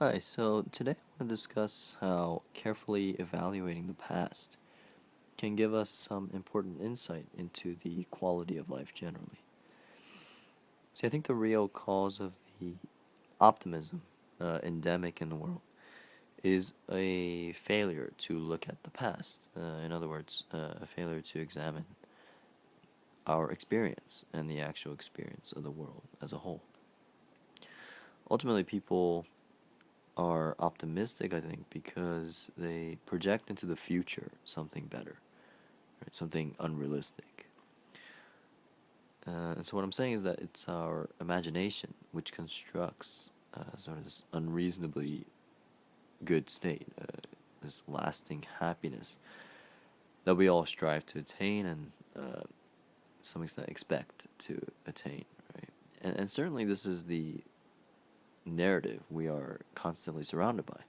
Hi, so today I want to discuss how carefully evaluating the past can give us some important insight into the quality of life generally. See, I think the real cause of the optimism endemic in the world is a failure to look at the past. In other words, a failure to examine our experience and the actual experience of the world as a whole. Ultimately, people are optimistic, I think, because they project into the future something better, right? Something unrealistic. And so what I'm saying is that it's our imagination which constructs sort of this unreasonably good state, this lasting happiness that we all strive to attain and some extent expect to attain, right? And certainly this is the narrative we are constantly surrounded by.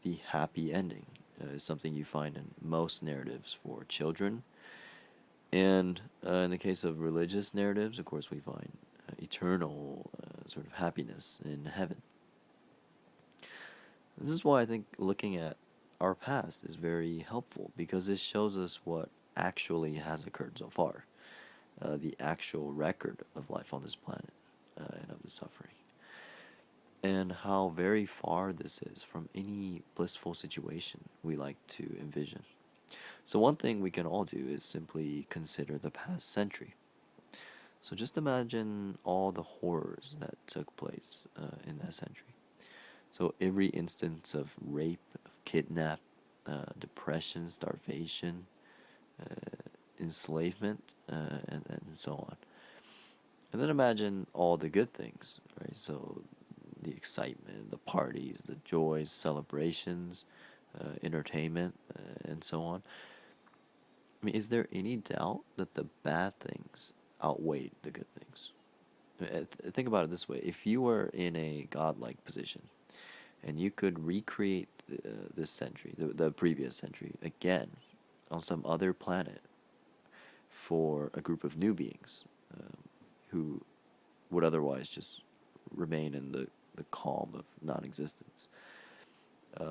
The happy ending is something you find in most narratives for children. And in the case of religious narratives, of course, we find eternal sort of happiness in heaven. This is why I think looking at our past is very helpful because it shows us what actually has occurred so far, the actual record of life on this planet and of the suffering, and how very far this is from any blissful situation we like to envision. So, one thing we can all do is simply consider the past century. So, just imagine all the horrors that took place in that century. So, every instance of rape, of kidnap, depression, starvation, enslavement, and so on. And then imagine all the good things, right? So, the excitement, the parties, the joys, celebrations, entertainment, and so on. I mean, is there any doubt that the bad things outweighed the good things? Think about it this way. If you were in a godlike position and you could recreate this century, the previous century, again on some other planet for a group of new beings who would otherwise just remain in the calm of non-existence.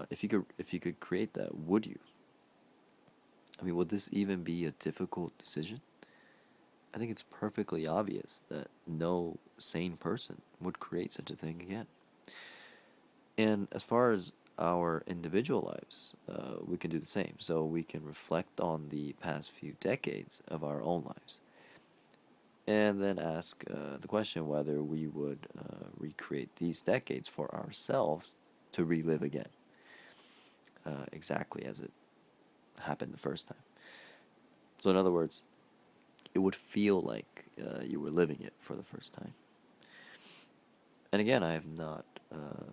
If you could create that, would you? I mean, would this even be a difficult decision? I think it's perfectly obvious that no sane person would create such a thing again. And as far as our individual lives, we can do the same. So we can reflect on the past few decades of our own lives and then ask the question whether we would recreate these decades for ourselves to relive again, exactly as it happened the first time. So, in other words, it would feel like you were living it for the first time. And again, I have not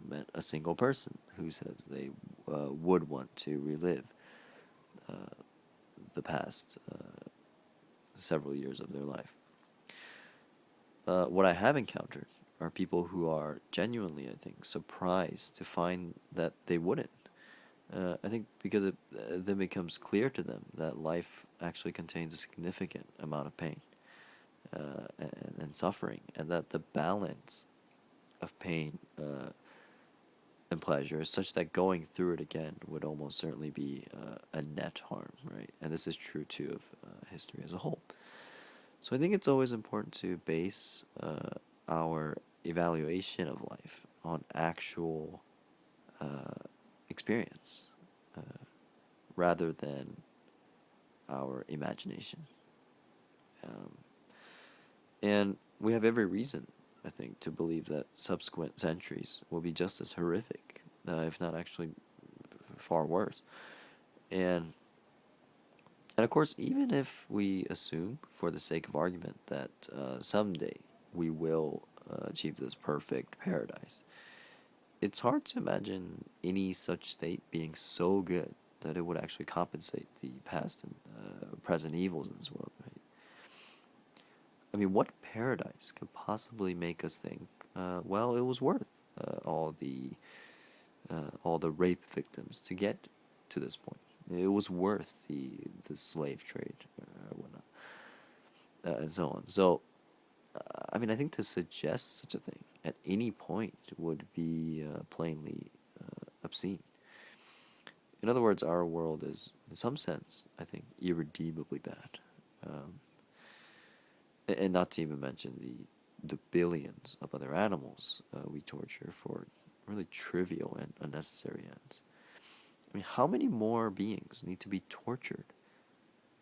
met a single person who says they would want to relive the past several years of their life. What I have encountered are people who are genuinely, I think, surprised to find that they wouldn't. I think because it then becomes clear to them that life actually contains a significant amount of pain and suffering, and that the balance of pain and pleasure is such that going through it again would almost certainly be a net harm, right? And this is true too of history as a whole. So I think it's always important to base our evaluation of life on actual experience rather than our imagination. Um, and we have every reason, I think, to believe that subsequent centuries will be just as horrific, if not actually far worse. And and of course, even if we assume, for the sake of argument, that someday we will achieve this perfect paradise, it's hard to imagine any such state being so good that it would actually compensate the past and present evils in this world, right? I mean, what paradise could possibly make us think, well, it was worth all the rape victims to get to this point. It was worth the slave trade or whatnot, and so on. So, I mean, I think to suggest such a thing at any point would be plainly obscene. In other words, our world is, in some sense, I think, irredeemably bad. Um, and not to even mention the billions of other animals we torture for really trivial and unnecessary ends. I mean, how many more beings need to be tortured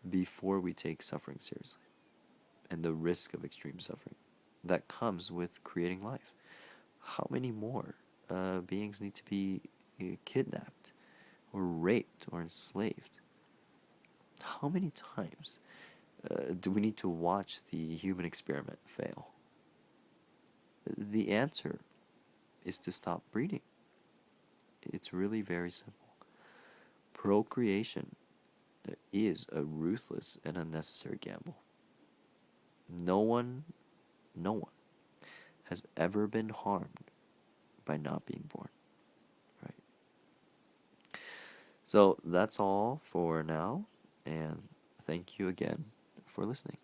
before we take suffering seriously and the risk of extreme suffering that comes with creating life? How many more beings need to be kidnapped or raped or enslaved? How many times do we need to watch the human experiment fail? The answer is to stop breeding. It's really very simple. Procreation is a ruthless and unnecessary gamble. No one, no one has ever been harmed by not being born, right? So that's all for now, and thank you again for listening.